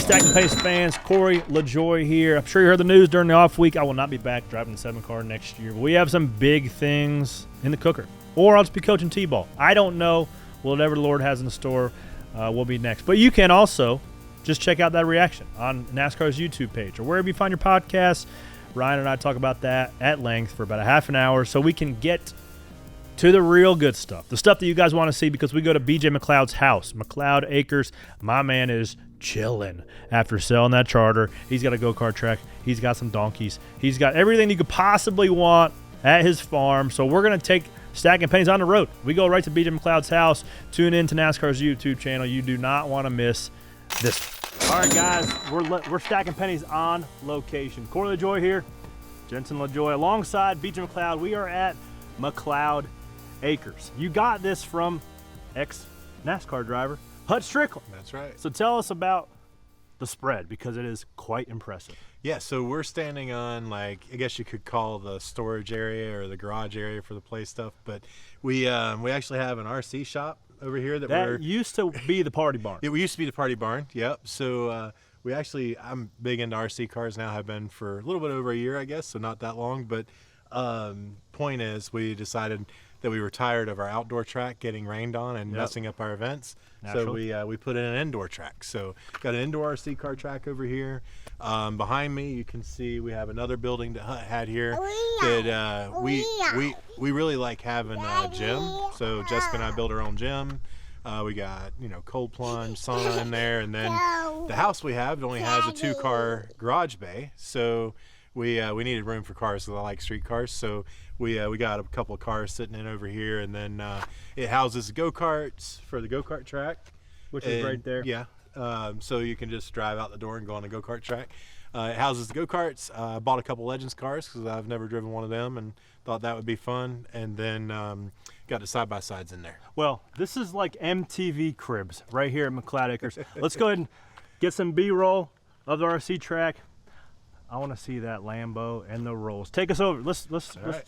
Stacking Pennies fans, Corey LaJoy here. I'm sure you heard the news during the off week. I will not be back driving the 7 car next year. But we have some big things in the cooker. Or I'll just be coaching T-ball. I don't know. Whatever the Lord has in store will be next. But you can also just check out that reaction on NASCAR's YouTube page or wherever you find your podcasts. Ryan and I talk about that at length for about a half an hour so we can get to the real good stuff, the stuff that you guys want to see, because we go to BJ McLeod's house, McLeod Acres. My man is chilling after selling that charter. He's got a go-kart track. He's got some donkeys. He's got everything you could possibly want at his farm. So we're going to take Stacking Pennies on the road. We go right to BJ McLeod's house. Tune in to NASCAR's YouTube channel. You do not want to miss this. All right, guys, we're Stacking Pennies on location. Corey LaJoy here, Jensen LaJoy, alongside BJ McLeod. We are at McLeod Acres. You got this from ex-NASCAR driver Hut Strickland. That's right. So tell us about the spread, because it is quite impressive. Yeah, so we're standing on, like, I guess you could call the storage area or the garage area for the play stuff, but we actually have an RC shop over here that used to be the party barn. Yeah, we used to be the party barn. Yep. So I'm big into RC cars now. Have been for a little bit over a year, I guess, so not that long. But point is, we decided that we were tired of our outdoor track getting rained on and messing up our events. Naturally. So we put in an indoor track. So got an indoor RC car track over here. Behind me, you can see we have another building that Hut had here that we really like having a gym. So Jessica and I built our own gym. We got, cold plunge, sauna in there, and then the house we have only has a 2-car garage bay. So we needed room for cars because I like street cars. So we got a couple of cars sitting in over here, and then it houses go-karts for the go-kart track, which is right there. Yeah. So you can just drive out the door and go on a go-kart track. It houses the go-karts. I bought a couple Legends cars because I've never driven one of them and thought that would be fun. And then got the side-by-sides in there. Well, this is like MTV cribs right here at McLeod Acres. Let's go ahead and get some B-roll of the RC track. I want to see that Lambo and the rolls. Take us over. Let's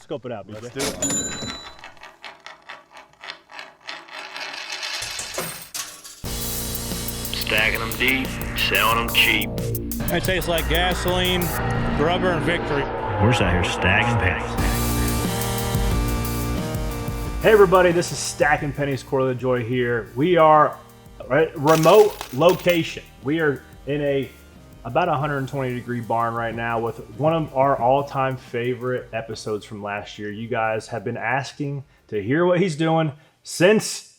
scope it out, BJ. Let's do it. Stacking them deep, selling them cheap. It tastes like gasoline, rubber, and victory. We're just out here stacking pennies. Hey everybody, this is Stacking Pennies, Corey LaJoy here. We are at a remote location. We are in about 120-degree barn right now with one of our all-time favorite episodes from last year. You guys have been asking to hear what he's doing since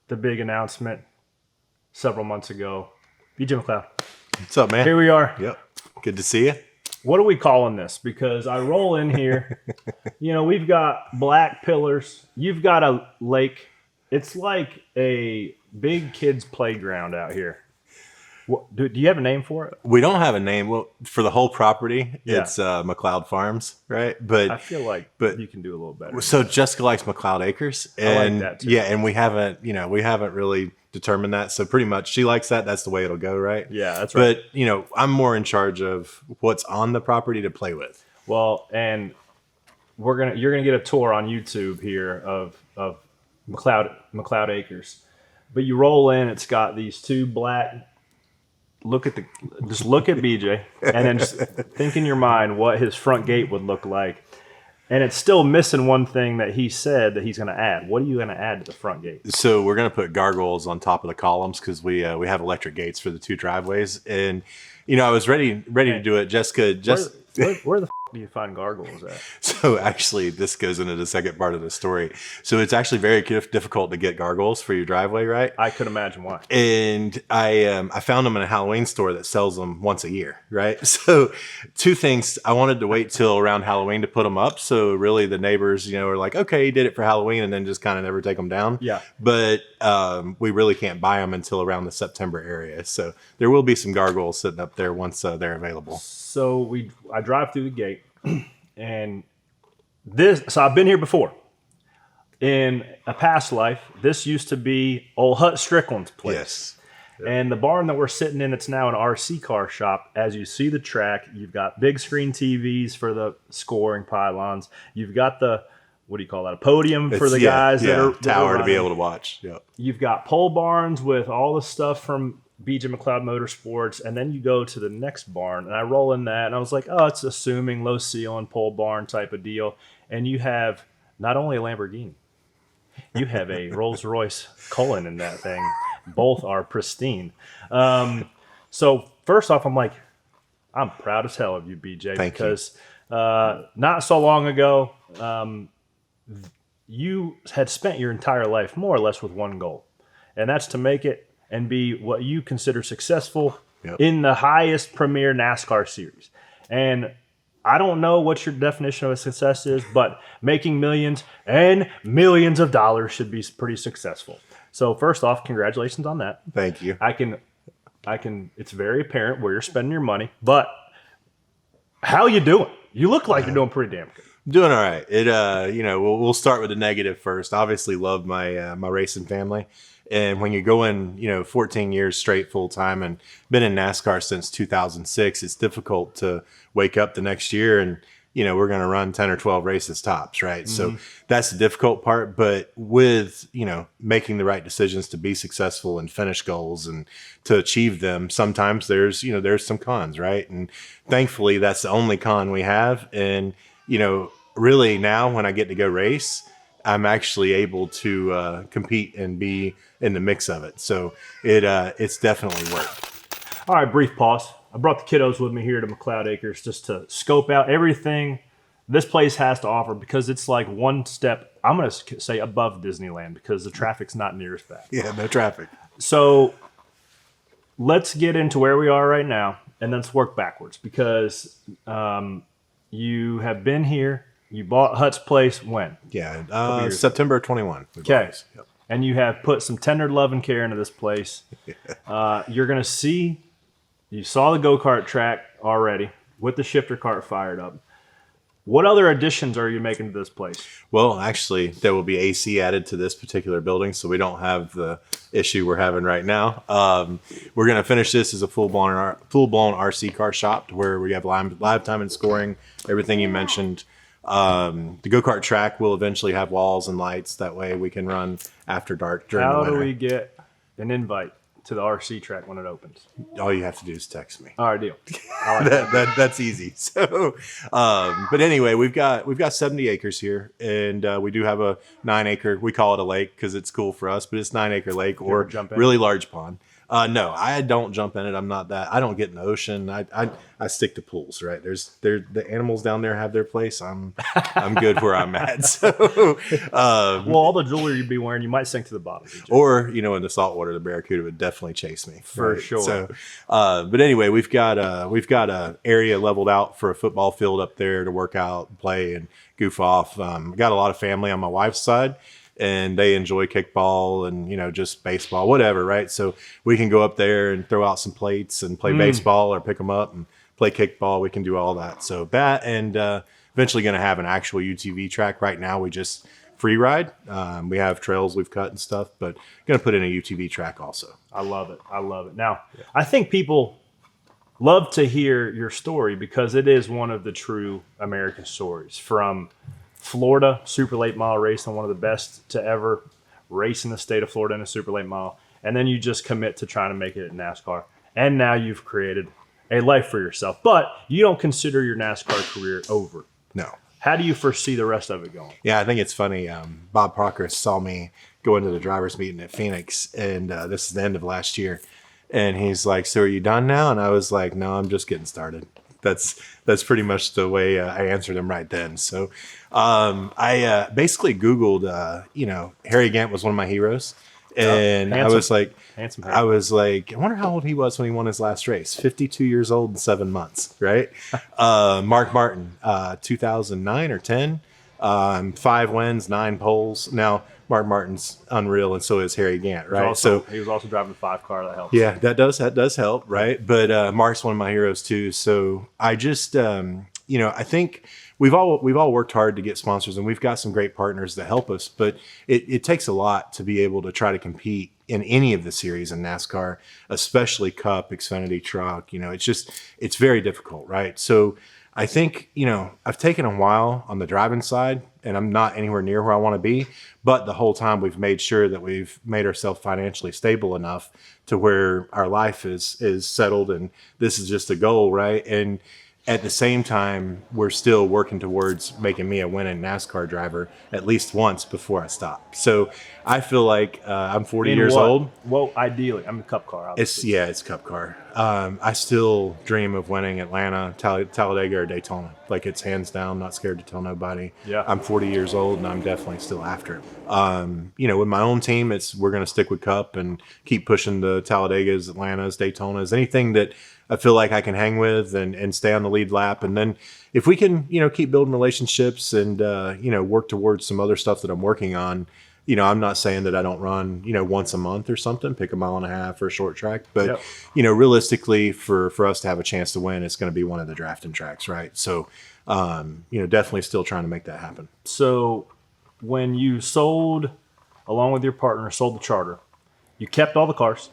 the big announcement several months ago. BJ McLeod. What's up, man? Here we are. Yep. Good to see you. What are we calling this? Because I roll in here, we've got black pillars. You've got a lake. It's like a big kids' playground out here. Do you have a name for it? We don't have a name. Well, for the whole property, it's McLeod Farms, right? But I feel like you can do a little better. So Jessica likes McLeod Acres, and I like that too. Yeah, and we haven't really determined that. So pretty much, she likes that. That's the way it'll go, right? Yeah, that's right. But I'm more in charge of what's on the property to play with. Well, and you're gonna get a tour on YouTube here of McLeod Acres. But you roll in, it's got these two black. Just look at BJ, and then just think in your mind what his front gate would look like. And it's still missing one thing that he said that he's going to add. What are you going to add to the front gate? So we're going to put gargoyles on top of the columns because we have electric gates for the 2 driveways. And I was ready to do it. Jessica, where the f do you find gargoyles at? So actually, this goes into the second part of the story. So it's actually very difficult to get gargoyles for your driveway, right? I could imagine why. And I found them in a Halloween store that sells them once a year, right? So 2 things. I wanted to wait till around Halloween to put them up. So really the neighbors, are like, okay, he did it for Halloween, and then just kind of never take them down. Yeah. But we really can't buy them until around the September area. So there will be some gargoyles sitting up there once they're available. So I drive through the gate, and so I've been here before. In a past life, this used to be old Hut Strickland's place. Yes. And the barn that we're sitting in, it's now an RC car shop. As you see the track, you've got big screen TVs for the scoring pylons. You've got the, what do you call that, a podium for the guys that are tower to be able to watch. Yep. You've got pole barns with all the stuff from BJ McLeod Motorsports, and then you go to the next barn, and I roll in that, and I was like, oh, it's assuming low ceiling pole barn type of deal, and you have not only a Lamborghini, you have a Rolls Royce Cullinan in that thing. Both are pristine. So first off, I'm like, I'm proud as hell of you, BJ, because not so long ago, you had spent your entire life more or less with one goal, and that's to make it and be what you consider successful in the highest premier NASCAR series. And I don't know what your definition of a success is, but making millions and millions of dollars should be pretty successful. So first off, congratulations on that. Thank you. I can. It's very apparent where you're spending your money, but how you doing? You look like you're doing pretty damn good. Doing all right. We'll start with the negative first. Obviously, love my my racing family, and when you go in, 14 years straight full time, and been in NASCAR since 2006, it's difficult to wake up the next year and we're going to run 10 or 12 races tops, right? Mm-hmm. So that's the difficult part. But with making the right decisions to be successful and finish goals and to achieve them, sometimes there's some cons, right? And thankfully, that's the only con we have. And really now when I get to go race, I'm actually able to compete and be in the mix of it. So it's definitely worked. All right, brief pause. I brought the kiddos with me here to McLeod Acres just to scope out everything this place has to offer, because it's like one step, I'm going to say, above Disneyland, because the traffic's not near as bad. Yeah, no traffic. So let's get into where we are right now, and then let's work backwards, because you have been here. You bought Hut's place when? Yeah, September 21. Okay. Yep. And you have put some tender love and care into this place. You're going to see, you saw the go-kart track already with the shifter cart fired up. What other additions are you making to this place? Well, actually, there will be AC added to this particular building, so we don't have the issue we're having right now. We're going to finish this as a full-blown RC car shop, where we have live time and scoring, everything you mentioned. The go-kart track will eventually have walls and lights. That way we can run after dark during the winter. How do we get an invite to the RC track when it opens? All you have to do is text me. All right, deal. That's easy. So, but anyway, we've got 70 acres here, and we do have a 9-acre. We call it a lake because it's cool for us, but it's 9-acre lake or really large pond. No, I don't jump in it. I'm not that. I don't get in the ocean. I stick to pools, right? The animals down there have their place. I'm good where I'm at. So, well, all the jewelry you'd be wearing, you might sink to the bottom. Or in the saltwater, the barracuda would definitely chase me for sure. So, but anyway, we've got a area leveled out for a football field up there to work out, play, and goof off. Got a lot of family on my wife's side, and they enjoy kickball and just baseball, whatever, right? So we can go up there and throw out some plates and play baseball, or pick them up and play kickball. We can do all that. So that, and eventually going to have an actual UTV track. Right now we just free ride. We have trails we've cut and stuff, but going to put in a UTV track also. I love it. Now, I think people love to hear your story because it is one of the true American stories. From Florida, super late mile racing, one of the best to ever race in the state of Florida in a super late mile. And then you just commit to trying to make it at NASCAR. And now you've created a life for yourself. But you don't consider your NASCAR career over. No. How do you foresee the rest of it going? Yeah, I think it's funny. Bob Proctor saw me go into the driver's meeting at Phoenix, and this is the end of last year. And he's like, "So are you done now?" And I was like, "No, I'm just getting started." That's pretty much the way I answered him right then. So I basically Googled, Harry Gant was one of my heroes. And I was like, I wonder how old he was when he won his last race. 52 years old and 7 months, right? Mark Martin, 2009 or 10, 5 wins, 9 poles. Now, Mark Martin's unreal, and so is Harry Gant, right? He was also driving the 5 car. That helps. Yeah, that does help, right? But Mark's one of my heroes too. So I just, I think we've all worked hard to get sponsors, and we've got some great partners that help us. But it takes a lot to be able to try to compete in any of the series in NASCAR, especially Cup, Xfinity, Truck. It's very difficult, right? So I think, I've taken a while on the driving side, and I'm not anywhere near where I want to be. But the whole time we've made sure that we've made ourselves financially stable enough to where our life is settled, and this is just a goal, right? And at the same time, we're still working towards making me a winning NASCAR driver at least once before I stop. So I feel like I'm 40 years old. Well, ideally, I'm a Cup car. Obviously. It's Cup car. I still dream of winning Atlanta, Talladega, or Daytona. Like, it's hands down, not scared to tell nobody. Yeah. I'm 40 years old, and I'm definitely still after it. With my own team, we're going to stick with Cup and keep pushing the Talladegas, Atlantas, Daytonas, anything that I feel like I can hang with and stay on the lead lap. And then if we can, keep building relationships and, work towards some other stuff that I'm working on, I'm not saying that I don't run, once a month or something, pick a mile and a half or a short track. But, realistically, for us to have a chance to win, it's going to be one of the drafting tracks, right? So, definitely still trying to make that happen. So when you sold, along with your partner, sold the charter, you kept all the cars,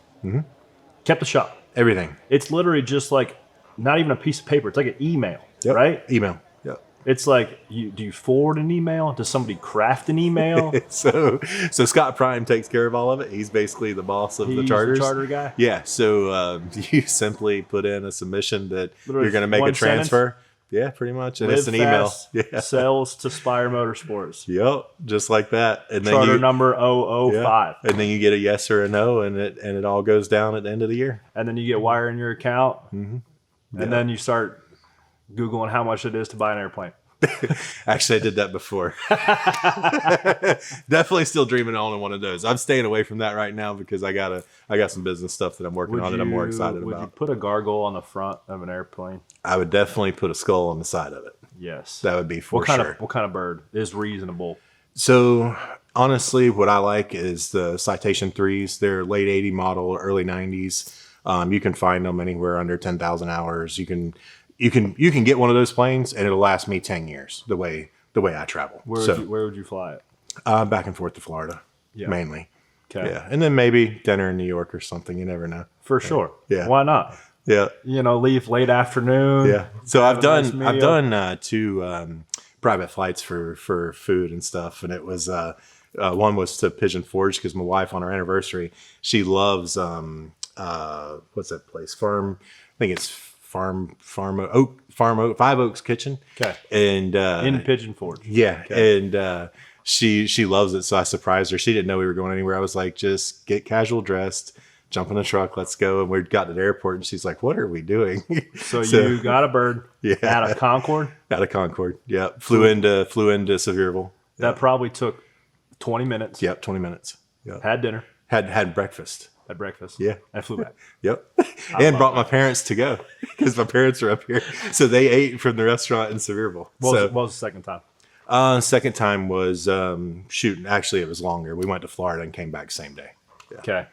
kept the shop. Everything. It's literally just like not even a piece of paper. It's like an email, right? Email. Yep. It's like, do you forward an email? Does somebody craft an email? So Scott Prime takes care of all of it. He's basically the boss of the charters. The charter guy? Yeah. So you simply put in a submission that Literally you're going to make a transfer. Sentence? Yeah, pretty much. And Live it's an email. fast, Yeah. Sells to Spire Motorsports. Yep. Just like that. And Charter then number 005. Yeah. And then you get a yes or a no, and it all goes down at the end of the year. And then you get wire in your account. And then you start Googling how much it is to buy an airplane. Actually, I did that before. Definitely still dreaming on one of those. I'm staying away from that right now because I got some business stuff that I'm working on that I'm more excited about. Would you put a gargoyle on the front of an airplane? I would definitely put a skull on the side of it. Yes. That would be for sure. What kind of bird is reasonable? So, honestly, what I like is the Citation 3s. They're late 80 model, early 90s. You can find them anywhere under 10,000 hours. You can get one of those planes, and it'll last me 10 years. The way I travel. Where would you fly it? Back and forth to Florida, mainly. Okay. Yeah, and then maybe dinner in New York or something. You never know. For sure. Yeah. Why not? Yeah. Leave late afternoon. Yeah. So I've done 2 private flights for food and stuff, and it was one was to Pigeon Forge because my wife, on our anniversary, she loves what's that place? Farm. I think it's Farm Oak, Five Oaks Kitchen. Okay. And in Pigeon Forge. Yeah. Okay. And she loves it, so I surprised her. She didn't know we were going anywhere. I was like, just get casual dressed, jump in the truck, let's go. And we got to the airport, and she's like, what are we doing? So you got a bird out of Concord? Out of Concord, yeah. Flew into Sevierville. That probably took 20 minutes. Yep, 20 minutes. Yep. Had dinner. Had breakfast. At breakfast. Yeah. I flew back. Yep. And brought my parents to go because my parents are up here. So they ate from the restaurant in Sevierville. What was the second time? Second time was shooting. Actually, it was longer. We went to Florida and came back same day. Yeah. Okay.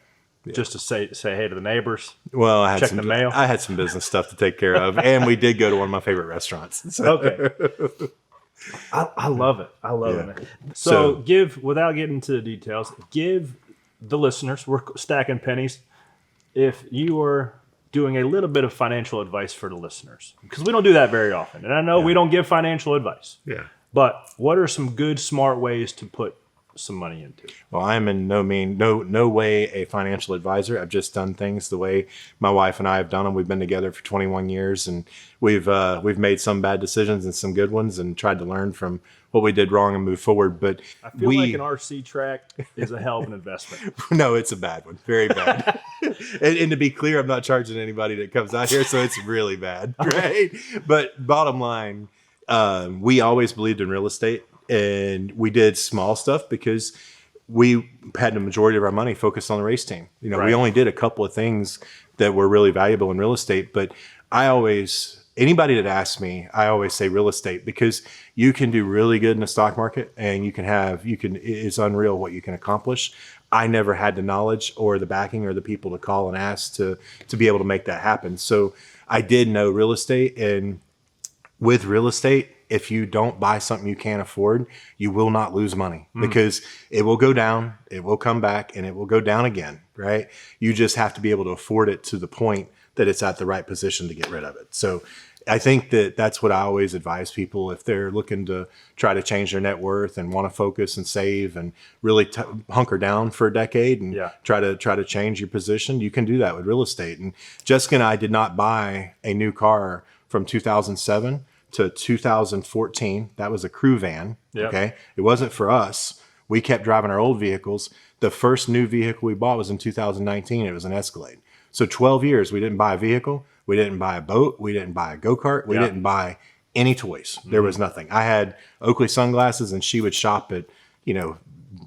Yeah. Just to say hey to the neighbors. Well, I had the mail. I had some business stuff to take care of, and we did go to one of my favorite restaurants. So. Okay. I love it. I love it. Man. So give, without getting into the details, give the listeners, we're stacking pennies, if you are doing a little bit of financial advice for the listeners, because we don't do that very often. And I know we don't give financial advice. Yeah. But what are some good, smart ways to put some money into? Well, I am in no way a financial advisor. I've just done things the way my wife and I have done them. We've been together for 21 years, and we've made some bad decisions and some good ones, and tried to learn from what we did wrong and move forward. But I feel like an RC track is a hell of an investment. No, it's a bad one. Very bad. and to be clear, I'm not charging anybody that comes out here, so it's really bad, right? But bottom line, we always believed in real estate, and we did small stuff because we had the majority of our money focused on the race team. We only did a couple of things that were really valuable in real estate, but anybody that asks me, I always say real estate, because you can do really good in the stock market, and it's unreal what you can accomplish. I never had the knowledge or the backing or the people to call and ask to be able to make that happen. So I did know real estate, and with real estate, if you don't buy something you can't afford, you will not lose money, because it will go down, it will come back, and it will go down again, right? You just have to be able to afford it to the point that it's at the right position to get rid of it. So I think that that's what I always advise people if they're looking to try to change their net worth and want to focus and save and really hunker down for a decade and try to change your position. You can do that with real estate. And Jessica and I did not buy a new car from 2007 to 2014. That was a crew van. Yep. Okay. It wasn't for us. We kept driving our old vehicles. The first new vehicle we bought was in 2019. It was an Escalade. So 12 years, we didn't buy a vehicle. We didn't buy a boat. We didn't buy a go-kart. We didn't buy any toys. There was nothing. I had Oakley sunglasses, and she would shop at,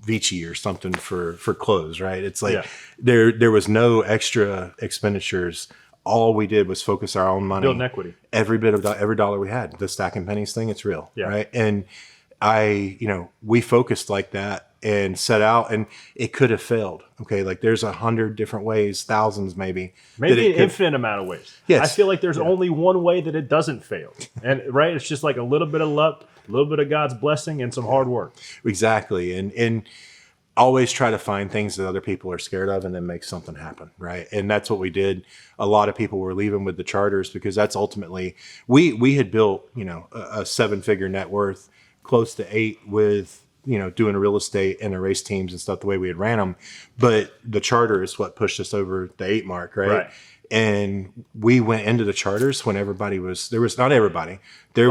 Vici or something for clothes, right? It's like there was no extra expenditures. All we did was focus our own money. Building equity. Every dollar we had. The Stacking Pennies thing, it's real, right? And we focused like that and set out, and it could have failed. Okay, like there's 100 different ways, thousands maybe an infinite amount of ways. Yes. I feel like there's only one way that it doesn't fail, and right, it's just like a little bit of luck, a little bit of God's blessing, and some hard work. Exactly, and always try to find things that other people are scared of, and then make something happen, right? And that's what we did. A lot of people were leaving with the charters because that's ultimately we had built a 7-figure net worth, close to 8 with doing real estate and the race teams and stuff the way we had ran them. But the charter is what pushed us over the 8 mark, right? And we went into the charters when not everybody. There was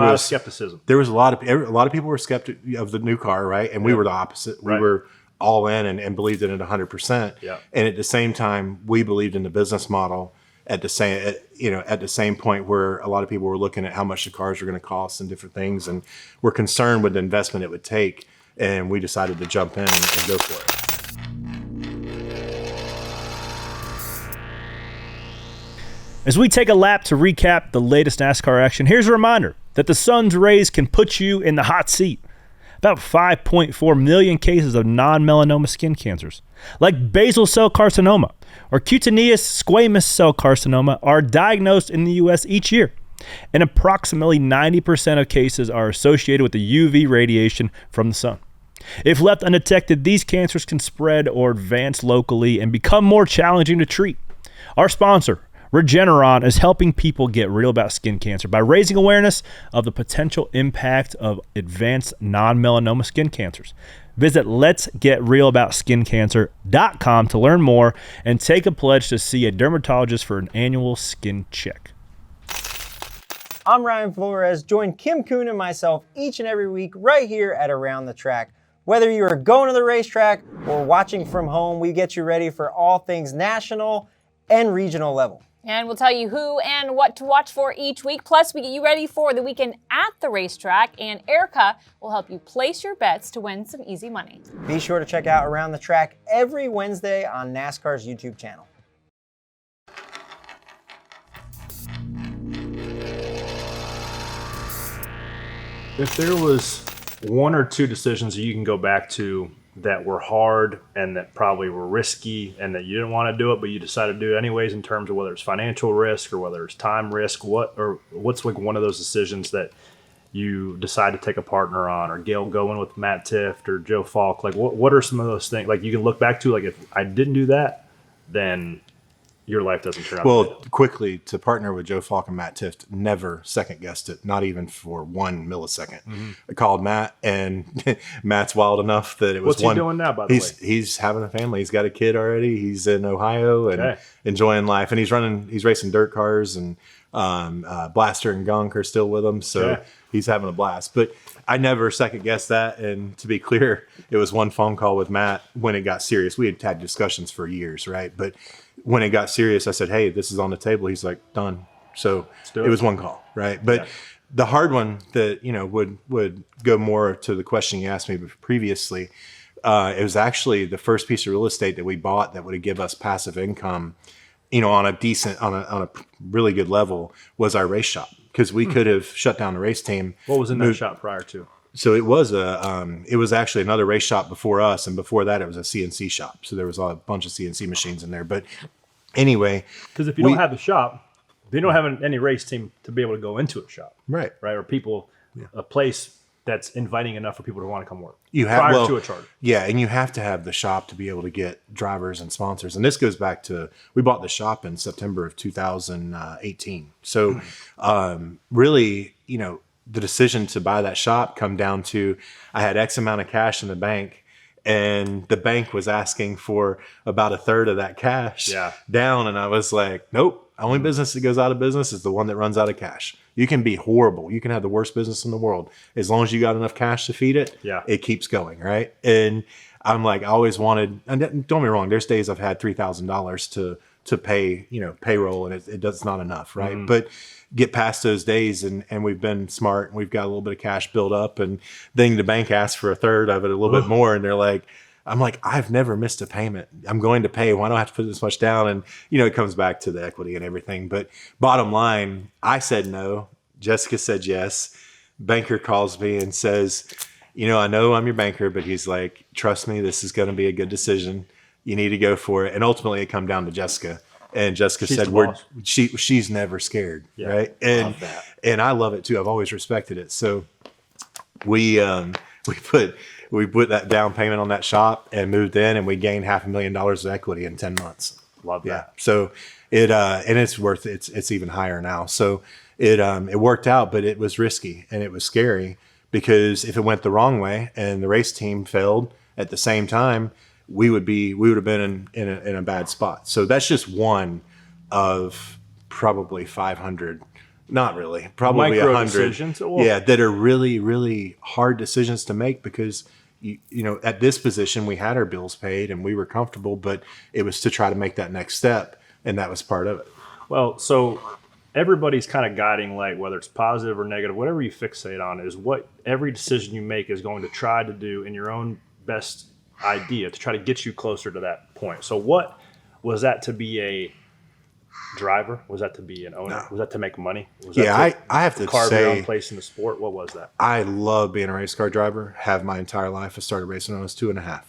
a lot of skepticism. There was a lot of people were skeptic of the new car, right? And we were the opposite. We were all in and believed in it 100%. Yeah. And at the same time, we believed in the business model. At the same point where a lot of people were looking at how much the cars were going to cost and different things, and were concerned with the investment it would take, and we decided to jump in and go for it. As we take a lap to recap the latest NASCAR action, here's a reminder that the sun's rays can put you in the hot seat. About 5.4 million cases of non-melanoma skin cancers, like basal cell carcinoma or cutaneous squamous cell carcinoma, are diagnosed in the U.S. each year. And approximately 90% of cases are associated with the UV radiation from the sun. If left undetected, these cancers can spread or advance locally and become more challenging to treat. Our sponsor, Regeneron, is helping people get real about skin cancer by raising awareness of the potential impact of advanced non-melanoma skin cancers. Visit letsgetrealaboutskincancer.com to learn more and take a pledge to see a dermatologist for an annual skin check. I'm Ryan Flores. Join Kim Kuhn and myself each and every week right here at Around the Track. Whether you are going to the racetrack or watching from home, we get you ready for all things national and regional level. And we'll tell you who and what to watch for each week. Plus, we get you ready for the weekend at the racetrack, and Erica will help you place your bets to win some easy money. Be sure to check out Around the Track every Wednesday on NASCAR's YouTube channel. If there was one or two decisions that you can go back to that were hard and that probably were risky and that you didn't want to do it, but you decided to do it anyways, in terms of whether it's financial risk or whether it's time risk, what's like one of those decisions that you decide to take a partner on, or Gail going with Matt Tifft or Joe Falk? Like what are some of those things like you can look back to, like if I didn't do that, then your life doesn't turn out. Well, quickly, to partner with Joe Falk and Matt Tifft, never second guessed it, not even for 1 millisecond. Mm-hmm. I called Matt, and Matt's wild enough that it was. What's he doing now, by the way? He's having a family. He's got a kid already. He's in Ohio and enjoying life. And he's racing dirt cars, and Blaster and Gunk are still with him. So he's having a blast. But I never second guessed that. And to be clear, it was one phone call with Matt when it got serious. We had discussions for years, right? But when it got serious, I said, hey, this is on the table. He's like, done. So it was one call, right? But the hard one that, would go more to the question you asked me previously, it was actually the first piece of real estate that we bought that would give us passive income, on a really good level, was our race shop. Because we could have shut down the race team. What was in that shop prior to? So it was actually another race shop before us, and before that it was a CNC shop. So there was a bunch of CNC machines in there. But anyway, because if you don't have the shop, you don't have any race team to be able to go into a shop, right? Or people, a place that's inviting enough for people to want to come work. You have prior to a charter. Yeah, and you have to have the shop to be able to get drivers and sponsors. And this goes back to, we bought the shop in September of 2018. So really, the decision to buy that shop come down to, I had X amount of cash in the bank, and the bank was asking for about a third of that cash down. And I was like, nope. Only business that goes out of business is the one that runs out of cash. You can be horrible. You can have the worst business in the world. As long as you got enough cash to feed it, it keeps going, right? And I'm like, I always wanted, and don't get me wrong, there's days I've had $3,000 to pay, payroll, and it's not enough, right? But get past those days, and we've been smart, and we've got a little bit of cash built up, and then the bank asks for a third of it, a little bit more, and they're like, I'm like, I've never missed a payment. I'm going to pay. Why do I have to put this much down? And, it comes back to the equity and everything. But bottom line, I said no. Jessica said yes. Banker calls me and says, I know I'm your banker, but he's like, trust me, this is going to be a good decision. You need to go for it. And ultimately it come down to Jessica. And Jessica said, she's never scared. Right. And I love it too. I've always respected it. So we put that down payment on that shop and moved in, and we gained $500,000 of equity in 10 months. Love that. Yeah. So it, and it's worth it. It's even higher now. So it worked out, but it was risky and it was scary, because if it went the wrong way and the race team failed at the same time, we would have been in a bad spot. So that's just one of probably 500. Not really, probably Micro 100. decisions. That are really, really hard decisions to make, because at this position we had our bills paid and we were comfortable, but it was to try to make that next step, and that was part of it. Well, so everybody's kind of guiding light, whether it's positive or negative, whatever you fixate on, is what every decision you make is going to try to do in your own best idea to try to get you closer to that point. So what was that to be a driver? Was that to be an owner? No. Was that to make money? Was I have to carve your own say, place in the sport? What was that? I love being a race car driver. Have my entire life. I started racing when I was 2.5.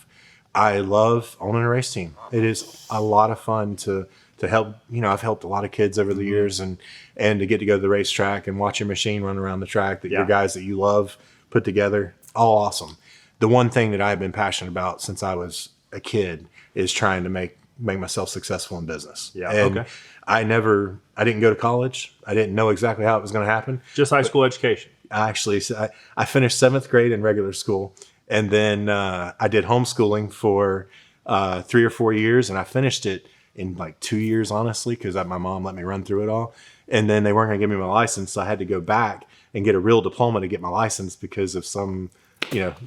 I love owning a race team. It is a lot of fun to help. I've helped a lot of kids over the years, and to get to go to the racetrack and watch your machine run around the track that your guys that you love put together. All awesome. The one thing that I've been passionate about since I was a kid is trying to make myself successful in business. Yeah. And okay. I didn't go to college. I didn't know exactly how it was going to happen. Just high school education. I finished 7th grade in regular school, and then I did homeschooling for 3 or 4 years, and I finished it in like 2 years, honestly, because my mom let me run through it all. And then they weren't going to give me my license, so I had to go back and get a real diploma to get my license because of some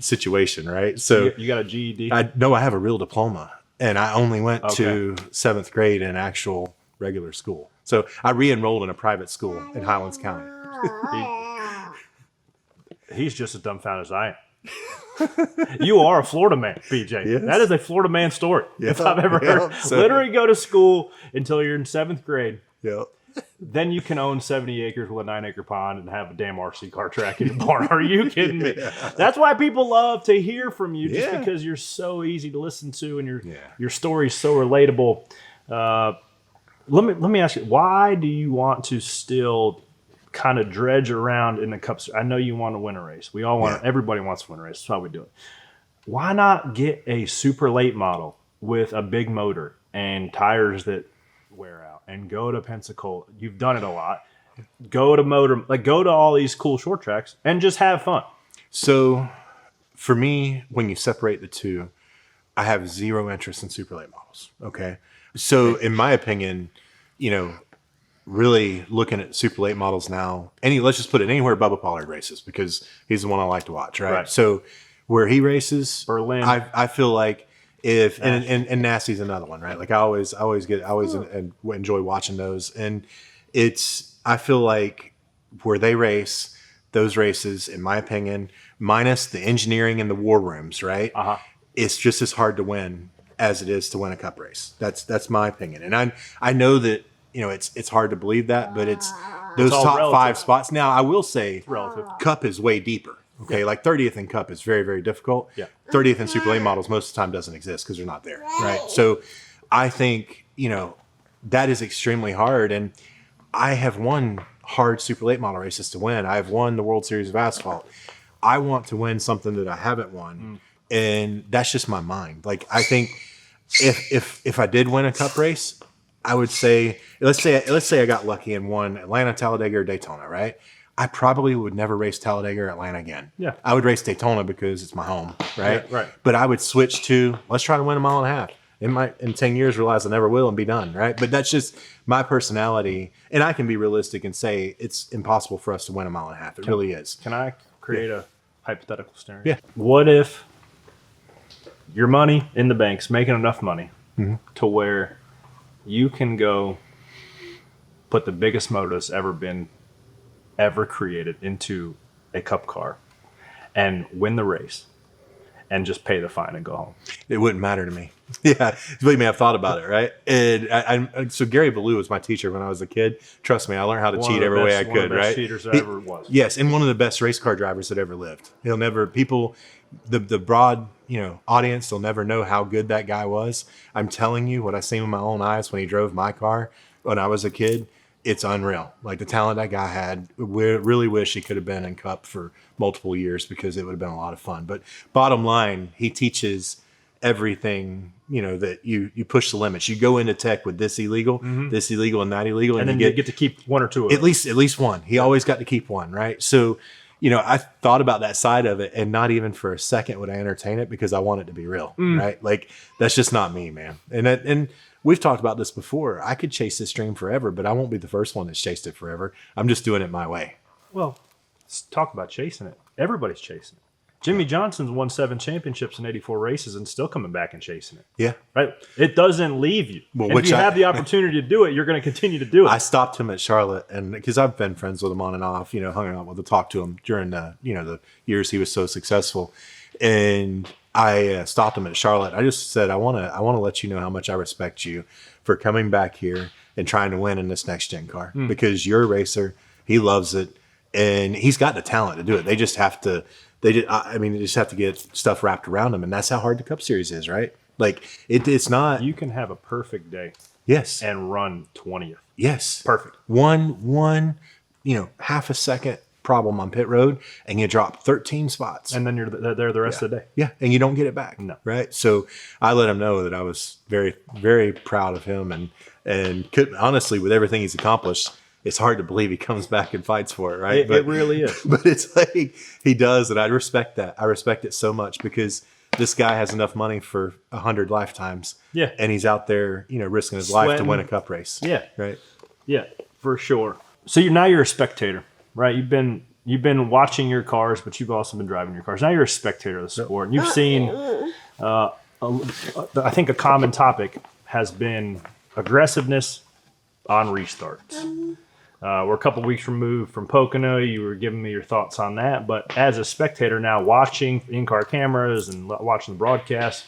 situation, right? So you got a GED? I have a real diploma, and I only went to 7th grade in actual regular school. So I re-enrolled in a private school in Highlands County. He's just as dumbfounded as I am. You are a Florida man, BJ. Yes. That is a Florida man story, if I've ever heard. So, literally go to school until you're in 7th grade. Yeah. Then you can own 70 acres with a 9-acre pond and have a damn RC car track in your barn. Are you kidding me? That's why people love to hear from you, just because you're so easy to listen to and your story's so relatable. Let me ask you, why do you want to still kind of dredge around in the Cups? I know you want to win a race. We all want. Everybody wants to win a race. That's why we do it. Why not get a super late model with a big motor and tires that wear out and go to Pensacola? You've done it a lot. Go to all these cool short tracks and just have fun. So for me, when you separate the two, I have zero interest in super late models. Okay. So in my opinion, really looking at super late models now, let's just put it anywhere Bubba Pollard races, because he's the one I like to watch, right? So where he races, Berlin, I feel like if and Nasty's another one, right? Like I always enjoy watching those, and I feel like where they race, those races, in my opinion, minus the engineering in the war rooms, right? It's just as hard to win as it is to win a Cup race. That's my opinion, and I know that it's hard to believe that, but it's those top relative. 5 spots. Now I will say, Cup is way deeper. Okay, like 30th in Cup is very, very difficult. 30th in Super Late models most of the time doesn't exist because they're not there, right? So I think that is extremely hard, and I have won hard Super Late model races to win. I have won the World Series of Asphalt. I want to win something that I haven't won. And that's just my mind. Like, I think if I did win a cup race, I would say, let's say I got lucky and won Atlanta, Talladega, or Daytona, right? I probably would never race Talladega or Atlanta again. Yeah. I would race Daytona because it's my home, right? Yeah, right. But I would switch to, let's try to win a mile and a half. It might, in 10 years, realize I never will and be done, right? But that's just my personality. And I can be realistic and say it's impossible for us to win a mile and a half. It really is. Can I create a hypothetical scenario? Yeah. What if your money in the bank's making enough money to where you can go put the biggest motor that's ever created into a cup car and win the race and just pay the fine and go home? It wouldn't matter to me. Yeah, believe me, I've thought about it, right? And so Gary Ballou was my teacher when I was a kid. Trust me, I learned how to cheat every way I could, one of the best right? cheaters that ever was. Yes, and one of the best race car drivers that ever lived. The broad, audience, they'll never know how good that guy was. I'm telling you, what I seen with my own eyes when he drove my car when I was a kid, it's unreal. Like, the talent that guy had. We really wish he could have been in Cup for multiple years because it would have been a lot of fun. But bottom line, he teaches everything, that you push the limits. You go into tech with this illegal, and that illegal, and then you get to keep one or two of at them. least one. He always got to keep one, right? So, I thought about that side of it, and not even for a second would I entertain it because I want it to be real, right? Like, that's just not me, man. And we've talked about this before. I could chase this dream forever, but I won't be the first one that's chased it forever. I'm just doing it my way. Well, let's talk about chasing it. Everybody's chasing it. Jimmy Johnson's won 7 championships in 84 races and still coming back and chasing it. Yeah. Right? It doesn't leave you. Well, and if you have the opportunity to do it, you're going to continue to do it. I stopped him at Charlotte, and because I've been friends with him on and off, hung out with him, talked to him during the, the years he was so successful. And I stopped him at Charlotte. I just said, I want to let you know how much I respect you for coming back here and trying to win in this next gen car because you're a racer. He loves it, and he's got the talent to do it. They just have to. They just have to get stuff wrapped around them, and that's how hard the Cup Series is, right? Like, it's not. You can have a perfect day. Yes. And run 20th. Yes. Perfect. One, half a second problem on pit road, and you drop 13 spots. And then you're there the rest of the day. Yeah, and you don't get it back. No. Right? So I let him know that I was very, very proud of him, and could, honestly, with everything he's accomplished, it's hard to believe he comes back and fights for it, right? It really is. But it's like he does, and I respect that. I respect it so much because this guy has enough money for 100 lifetimes. Yeah. And he's out there, risking his life to win a cup race. Yeah. Right? Yeah, for sure. So you're a spectator, right? You've been watching your cars, but you've also been driving your cars. Now you're a spectator of the sport, and you've seen. I think a common topic has been aggressiveness on restarts. We're a couple weeks removed from Pocono. You were giving me your thoughts on that. But as a spectator now, watching in-car cameras and watching the broadcast,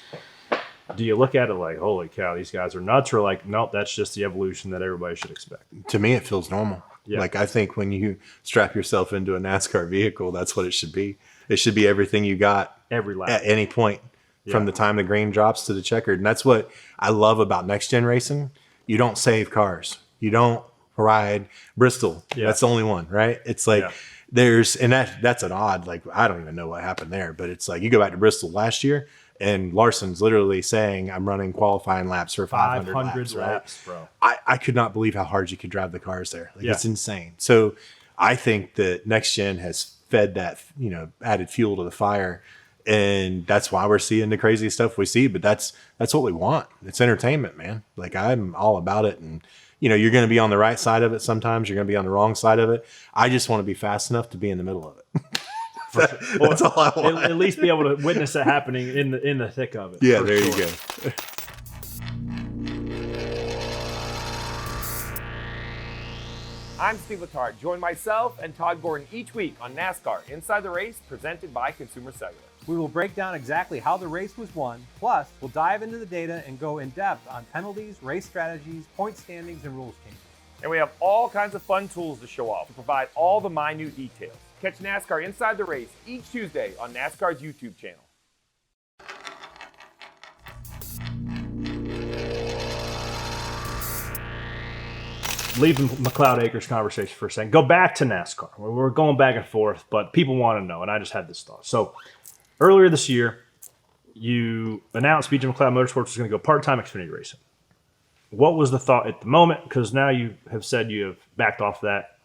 do you look at it like, holy cow, these guys are nuts? Or like, nope, that's just the evolution that everybody should expect? To me, it feels normal. Yeah. Like, I think when you strap yourself into a NASCAR vehicle, that's what it should be. It should be everything you got every lap at any point from the time the green drops to the checkered. And that's what I love about next-gen racing. You don't save cars. You don't ride Bristol. Yeah. That's the only one, right? It's like that's an odd, like, I don't even know what happened there, but it's like you go back to Bristol last year and Larson's literally saying, I'm running qualifying laps for 500 laps, laps, bro. I could not believe how hard you could drive the cars there. Like, it's insane. So I think that next gen has fed that, added fuel to the fire. And that's why we're seeing the crazy stuff we see. But that's what we want. It's entertainment, man. Like, I'm all about it. And, you're going to be on the right side of it sometimes. You're going to be on the wrong side of it. I just want to be fast enough to be in the middle of it. That's all I want. At least be able to witness it happening in the thick of it. Yeah, there you go. I'm Steve Letarte. Join myself and Todd Gordon each week on NASCAR Inside the Race, presented by Consumer Cellular. We will break down exactly how the race was won, plus we'll dive into the data and go in depth on penalties, race strategies, point standings, and rules changes. And we have all kinds of fun tools to show off to provide all the minute details. Catch NASCAR Inside the Race each Tuesday on NASCAR's YouTube channel. leave the McLeod Acres conversation for a second. Go back to NASCAR. We're going back and forth, but people want to know, and I just had this thought. So earlier this year, you announced BJ McLeod Motorsports was going to go part-time Xfinity racing. What was the thought at the moment? Because now you have said you have backed off that,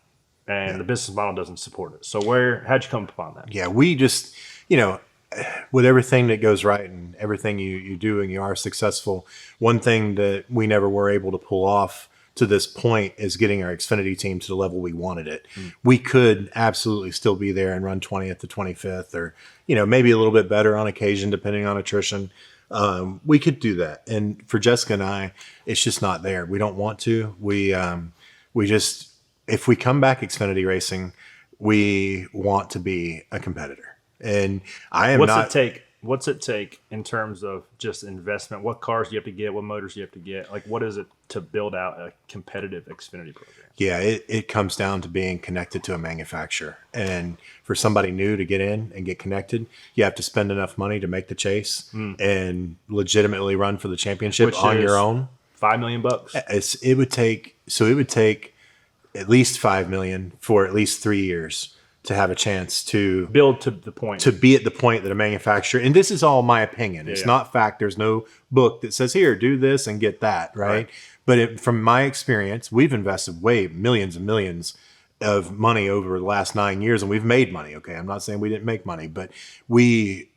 and the business model doesn't support it. So how'd you come upon that? Yeah, we just, with everything that goes right and everything you do and you are successful, one thing that we never were able to pull off to this point is getting our Xfinity team to the level we wanted it. We could absolutely still be there and run 20th to 25th or, maybe a little bit better on occasion, depending on attrition. We could do that. And for Jessica and I, it's just not there. We don't want to. We just, if we come back Xfinity racing, we want to be a competitor. And I am What's it take in terms of just investment? What cars do you have to get? What motors do you have to get? Like, what is it to build out a competitive Xfinity program? Yeah, it comes down to being connected to a manufacturer. And for somebody new to get in and get connected, you have to spend enough money to make the chase and legitimately run for the championship on your own. $5 million. It would take at least $5 million for at least 3 years to have a chance to build to the point, to be at the point that a manufacturer, and this is all my opinion. It's not fact. There's no book that says, here, do this and get that. Right. But from my experience, we've invested millions and millions of money over the last 9 years, and we've made money. Okay. I'm not saying we didn't make money, but we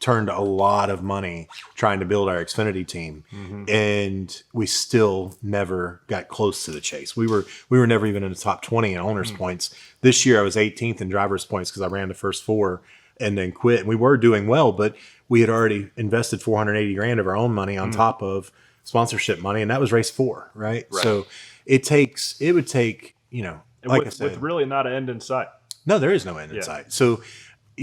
turned a lot of money trying to build our Xfinity team, and we still never got close to the chase. We were never even in the top 20 in owners' points. This year I was 18th in drivers' points because I ran the first 4 and then quit. And we were doing well, but we had already invested $480,000 of our own money on top of sponsorship money, and that was race 4, right? So it would take, like I said, with really not an end in sight. No, there is no end in sight. So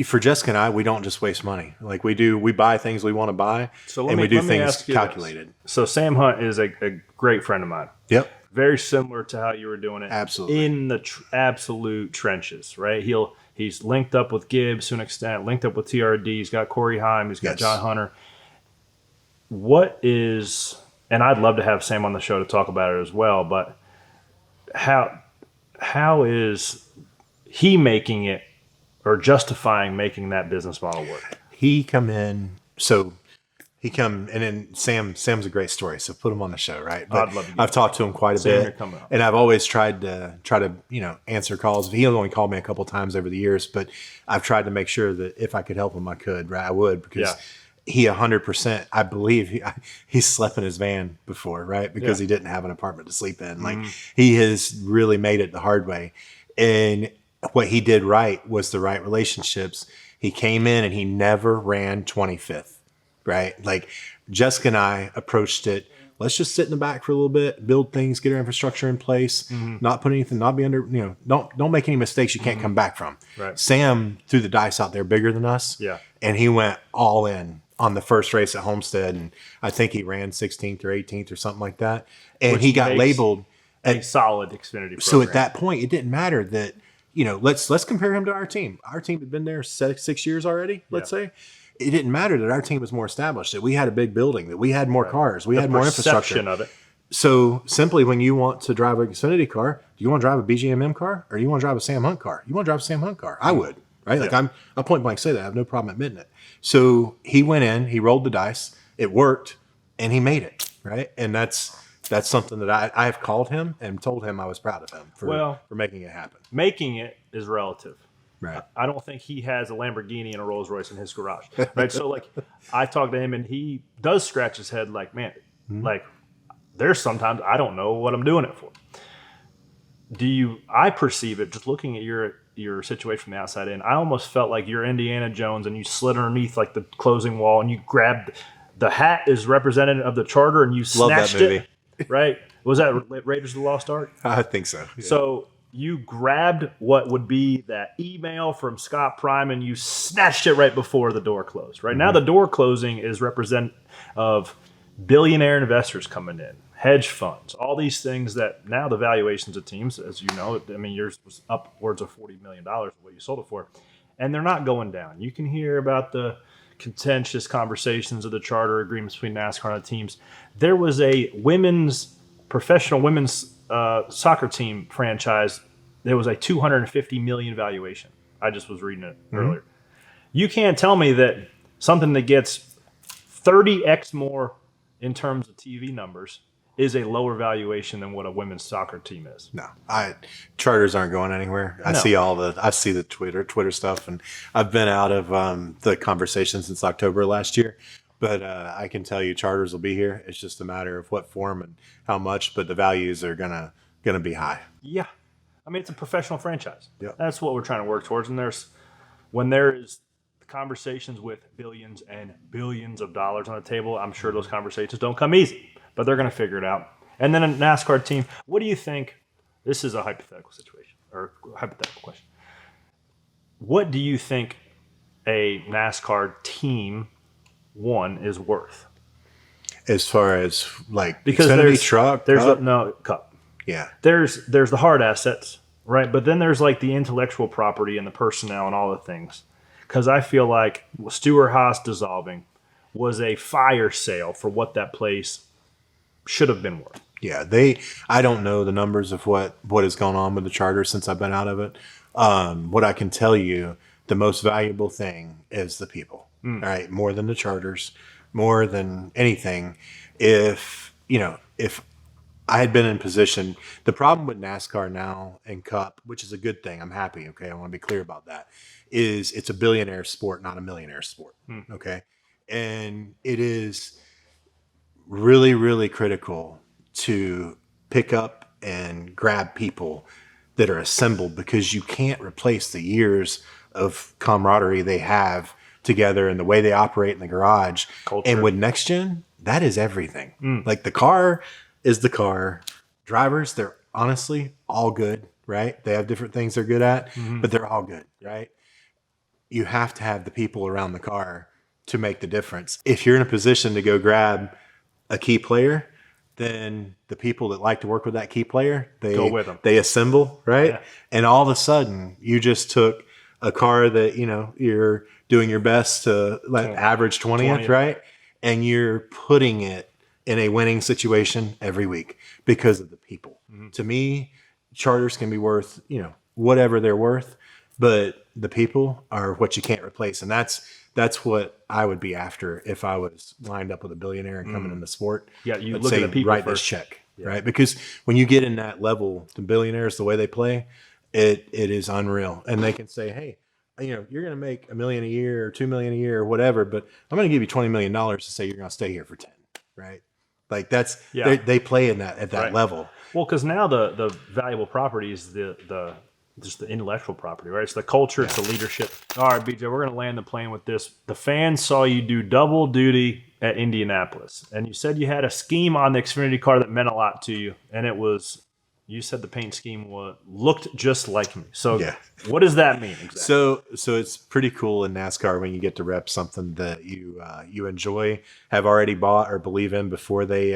for Jessica and I, we don't just waste money. Like we buy things we want to buy, and we do things calculated. So Sam Hunt is a great friend of mine. Yep. Very similar to how you were doing it. Absolutely. In the absolute trenches, right? He's linked up with Gibbs to an extent, linked up with TRD. He's got Corey Heim. He's got John Hunter. And I'd love to have Sam on the show to talk about it as well, but how is he making it or justifying making that business model work? And then Sam's a great story, so put him on the show, right? But I'd love to. I've talked to him quite a bit, and I've always tried to answer calls. He only called me a couple times over the years, but I've tried to make sure that if I could help him, I could, right? I would, because he 100%, I believe he slept in his van before, right? Because he didn't have an apartment to sleep in. Like he has really made it the hard way, and what he did right was the right relationships. He came in and he never ran 25th, right? Like Jessica and I approached it. Let's just sit in the back for a little bit, build things, get our infrastructure in place, not put anything, not be under, don't make any mistakes you can't come back from. Right. Sam threw the dice out there bigger than us. Yeah. And he went all in on the first race at Homestead. And I think he ran 16th or 18th or something like that. And Which he got labeled a solid Xfinity program. So at that point, it didn't matter that, let's compare him to our team. Our team had been there 6 years already, let's say. It didn't matter that our team was more established, that we had a big building, that we had more cars, we had more infrastructure. Of it. So simply, when you want to drive an Xfinity car, do you want to drive a BGMM car or do you want to drive a Sam Hunt car? You want to drive a Sam Hunt car. I would, right? Like I'll point blank say that. I have no problem admitting it. So he went in, he rolled the dice, it worked, and he made it, right? And that's something that I have called him and told him I was proud of him for making it happen. Making it is relative. Right. I don't think he has a Lamborghini and a Rolls Royce in his garage. Right. So like I talked to him and he does scratch his head like, man, like there's sometimes I don't know what I'm doing it for. I perceive it just looking at your situation from the outside in. I almost felt like you're Indiana Jones and you slid underneath like the closing wall and you grabbed the hat is representative of the charter and you snatched it. Right. Was that Raiders of the Lost Ark? I think so. Yeah. So you grabbed what would be that email from Scott Prime and you snatched it right before the door closed. Right now, the door closing is representative of billionaire investors coming in, hedge funds, all these things that now the valuations of teams, as you know, I mean, yours was upwards of $40 million what you sold it for, and they're not going down. You can hear about the contentious conversations of the charter agreements between NASCAR and the teams. There was a professional women's soccer team franchise, there was a $250 million valuation. I just was reading it earlier. You can't tell me that something that gets 30x more in terms of TV numbers is a lower valuation than what a women's soccer team is. No, charters aren't going anywhere. I see the Twitter stuff, and I've been out of the conversation since October last year. But I can tell you, charters will be here. It's just a matter of what form and how much. But the values are gonna be high. Yeah, I mean, it's a professional franchise. Yep. That's what we're trying to work towards. And when there is conversations with billions and billions of dollars on the table, I'm sure those conversations don't come easy. But they're going to figure it out. And then a NASCAR team, what do you think? This is a hypothetical situation or hypothetical question. What do you think a NASCAR team one is worth? As far as like because Xfinity truck, Cup. Yeah. There's the hard assets, right? But then there's like the intellectual property and the personnel and all the things. Because I feel like Stewart-Haas dissolving was a fire sale for what that place should have been worth. Yeah, I don't know the numbers of what has gone on with the charter since I've been out of it. What I can tell you, the most valuable thing is the people. All right, more than the charters, more than anything. If I had been in position, the problem with NASCAR now and Cup, which is a good thing, I'm happy. Okay, I want to be clear about that. Is it's a billionaire sport, not a millionaire sport. Okay, and it is really, really critical to pick up and grab people that are assembled, because you can't replace the years of camaraderie they have together and the way they operate in the garage. Culture. And with next gen, that is everything. Like the car is the car. Drivers, they're honestly all good, right? They have different things they're good at, but they're all good, right? You have to have the people around the car to make the difference. If you're in a position to go grab a key player, then the people that like to work with that key player, they go with them. They assemble, right? Yeah. And all of a sudden, you just took a car that you're doing your best to average 20th, right? And you're putting it in a winning situation every week because of the people. To me, charters can be worth whatever they're worth, but the people are what you can't replace, and that's what I would be after if I was lined up with a billionaire and coming in the sport. Yeah, you I'd look say, at the people write first. this check, right? Because when you get in that level, the billionaires, the way they play, it is unreal. And they can say, hey, you're going to make $1 million a year or $2 million a year or whatever, but I'm going to give you $20 million to say you're going to stay here for 10, right? Like that's they play in that at that level. Well, because now the valuable property is just the intellectual property, right? It's the culture, it's the leadership. All right, BJ, we're going to land the plane with this. The fans saw you do double duty at Indianapolis, and you said you had a scheme on the Xfinity car that meant a lot to you, and it was, you said the paint scheme looked just like me. So what does that mean exactly? So it's pretty cool in NASCAR when you get to rep something that you enjoy, have already bought or believe in before they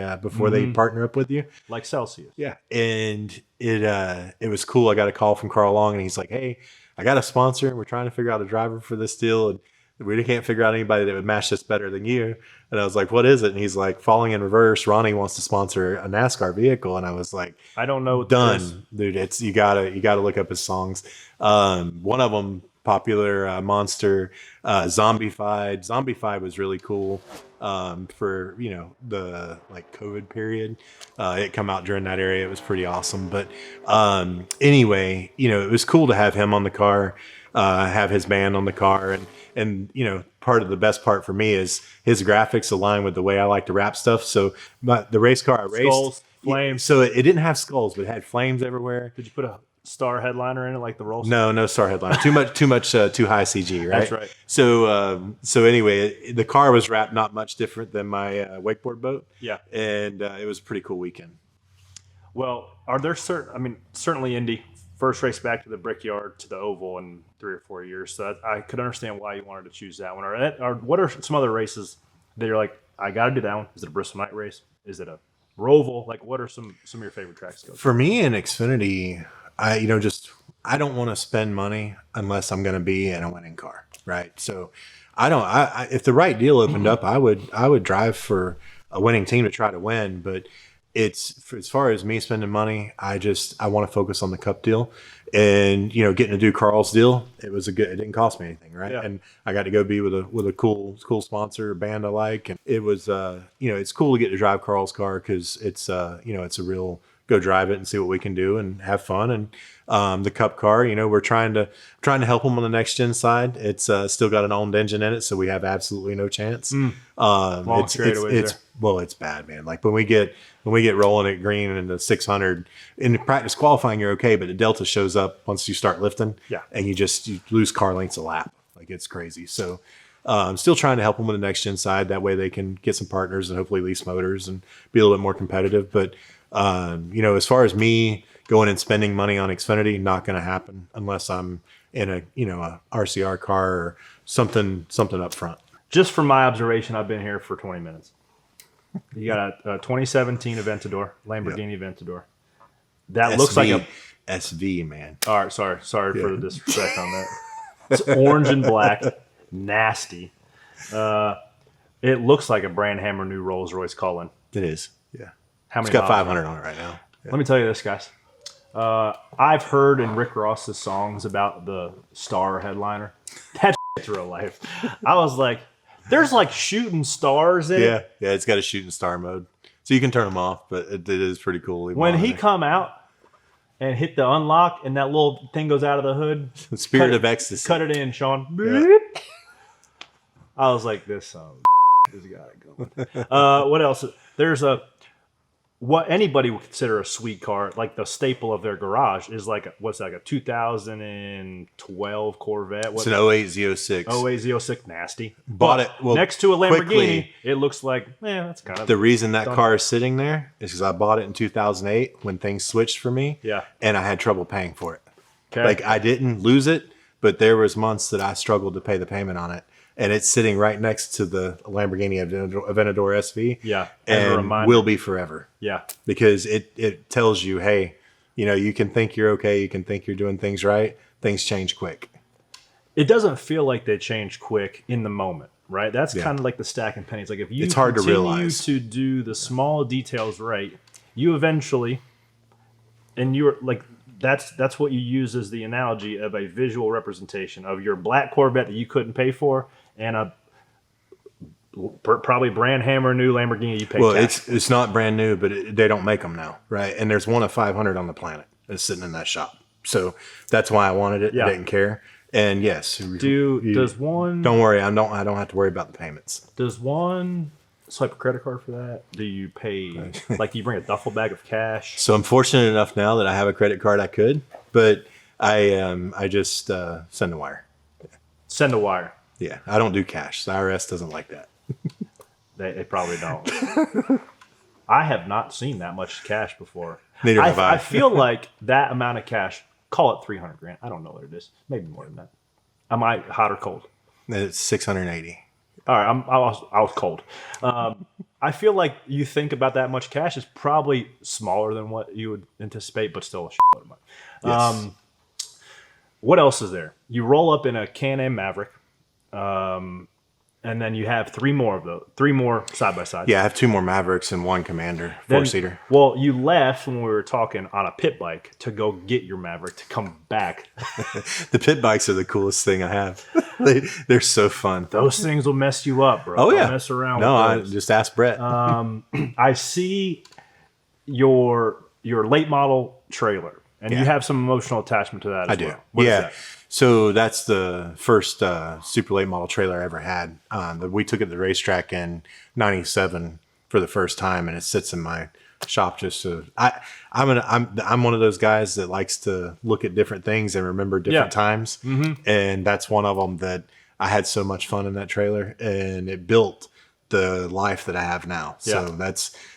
partner up with you. Like Celsius. Yeah. And it was cool. I got a call from Carl Long and he's like, hey, I got a sponsor and we're trying to figure out a driver for this deal. And we can't figure out anybody that would match this better than you. And I was like, what is it? And he's like, Falling in Reverse. Ronnie wants to sponsor a NASCAR vehicle. And I was like, I don't know. Done, dude. It's, you gotta look up his songs. One of them, popular Monster, Zombified. Zombified was really cool for the COVID period. It come out during that area. It was pretty awesome. But anyway, it was cool to have him on the car, have his band on the car, and part of the best part for me is his graphics align with the way I like to wrap stuff. So the race car I raced, Skulls, flames. So it didn't have skulls, but it had flames everywhere. Did you put a star headliner in it like the roll? No star headliner. Too high CG, right? That's right. So anyway, the car was wrapped not much different than my wakeboard boat. Yeah. And it was a pretty cool weekend. Well, are there certainly Indy, first race back to the Brickyard to the Oval in 3 or 4 years. So I could understand why you wanted to choose that one. Or what are some other races that you're like, I got to do that one? Is it a Bristol night race? Is it a Roval? Like, what are some of your favorite tracks? For me in Xfinity, I don't want to spend money unless I'm going to be in a winning car, right? So if the right deal opened up, I would drive for a winning team to try to win. But it's as far as me spending money, I want to focus on the Cup deal, and getting to do Carl's deal. It didn't cost me anything, right? Yeah. And I got to go be with a cool sponsor, a band I like, and it was it's cool to get to drive Carl's car because it's it's a real go drive it and see what we can do and have fun. And the Cup car, we're trying to help them on the next gen side. It's still got an owned engine in it, so we have absolutely no chance. Long straightaways there. Well, it's bad, man. Like when we get rolling at green in the 600 in practice qualifying, you're okay, but the Delta shows up once you start lifting, and you lose car lengths a lap. Like it's crazy. So I'm still trying to help them with the next gen side. That way they can get some partners and hopefully lease motors and be a little bit more competitive. But as far as me going and spending money on Xfinity, not going to happen unless I'm in a RCR car or something up front. Just from my observation, I've been here for 20 minutes. You got a 2017 Aventador, Lamborghini Aventador. That looks like a SV, man. All right, sorry for the disrespect on that. It's orange and black, nasty. It looks like a brand hammer new Rolls Royce Cullen. It is, yeah. How many? It's got miles 500 on it right now. Yeah. Let me tell you this, guys. I've heard in Rick Ross's songs about the Star headliner. That's real life. I was like, there's like shooting stars in it. Yeah, it's got a shooting star mode. So you can turn them off, but it is pretty cool. When he come out and hit the unlock and that little thing goes out of the hood. Spirit of ecstasy. Cut it in, Sean. Yeah. I was like, this song has got to go. What else? There's what anybody would consider a sweet car, like the staple of their garage, is like a 2012 Corvette. It's an 08 Z06. 08 Z06, nasty. Bought But it. Well, next to a Lamborghini, quickly, it looks like, that's kind of the reason that done. car is sitting there is because I bought it in 2008 when things switched for me. Yeah. And I had trouble paying for it. Okay. Like I didn't lose it, but there was months that I struggled to pay the payment on it. And it's sitting right next to the Lamborghini Aventador SV. Yeah, as a and reminder. will be forever. Yeah. Because it tells you, hey, you can think you're okay. You can think you're doing things right. Things change quick. It doesn't feel like they change quick in the moment, right? That's Yeah. kind of like the stacking pennies. Like if you It's hard to continue realize. to do the small details right, you eventually, and you're like, that's what you use as the analogy of a visual representation of your black Corvette that you couldn't pay for and a probably brand hammer new Lamborghini you pay cash. It's not brand new, but they don't make them now, right? And there's one of 500 on the planet that's sitting in that shop. So that's why I wanted it. Yeah. I didn't care. And yes, Does one don't worry. I don't have to worry about the payments. Does one swipe a credit card for that? Do you pay like do you bring a duffel bag of cash? So I'm fortunate enough now that I have a credit card I could, but I just send a wire. Send a wire. Yeah, I don't do cash. The IRS doesn't like that. They probably don't. I have not seen that much cash before. Neither have I. I feel like that amount of cash, call it 300 grand. I don't know what it is. Maybe more than that. Am I hot or cold? It's 680. All right, I was cold. I feel like you think about that much cash is probably smaller than what you would anticipate, but still a shitload of money. Yes. What else is there? You roll up in a Can-Am Maverick, and then you have three more side by side. Yeah, I have 2 more Mavericks and 1 Commander 4-seater. Well, you left when we were talking on a pit bike to go get your Maverick to come back. The pit bikes are the coolest thing I have. They're so fun. Those things will mess you up, bro. Oh yeah, Don't mess around. No, with I those. just ask Brett. I see your late model trailer, and you Yeah. have some emotional attachment to that. As I do. Well. What is Yeah. that? So that's the first super late model trailer I ever had. We took it to the racetrack in '97 for the first time, and it sits in my shop just to. I'm one of those guys that likes to look at different things and remember different times, and that's one of them that I had so much fun in that trailer, and it built the life that I have now. So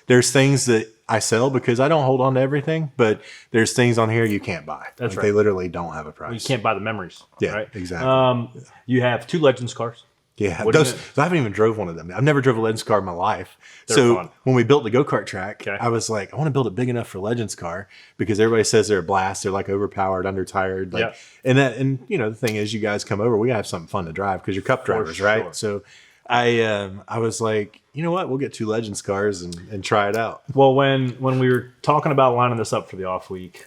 there's things that I sell because I don't hold on to everything, but there's things on here you can't buy. That's Like, right. They literally don't have a price. You can't buy the memories. Yeah, right? exactly. You have 2 Legends cars. Yeah, What do you those, think? I haven't even drove one of them. I've never drove a Legends car in my life. They're So fun. when we built the go-kart track, Okay. I was like, I want to build it big enough for Legends car because everybody says they're a blast. They're like overpowered, undertired. Like, Yeah. and the thing is, you guys come over, we have something fun to drive because you're cup drivers, right? sure. So I was like, you know what? We'll get 2 Legends cars and try it out. Well, when we were talking about lining this up for the off week,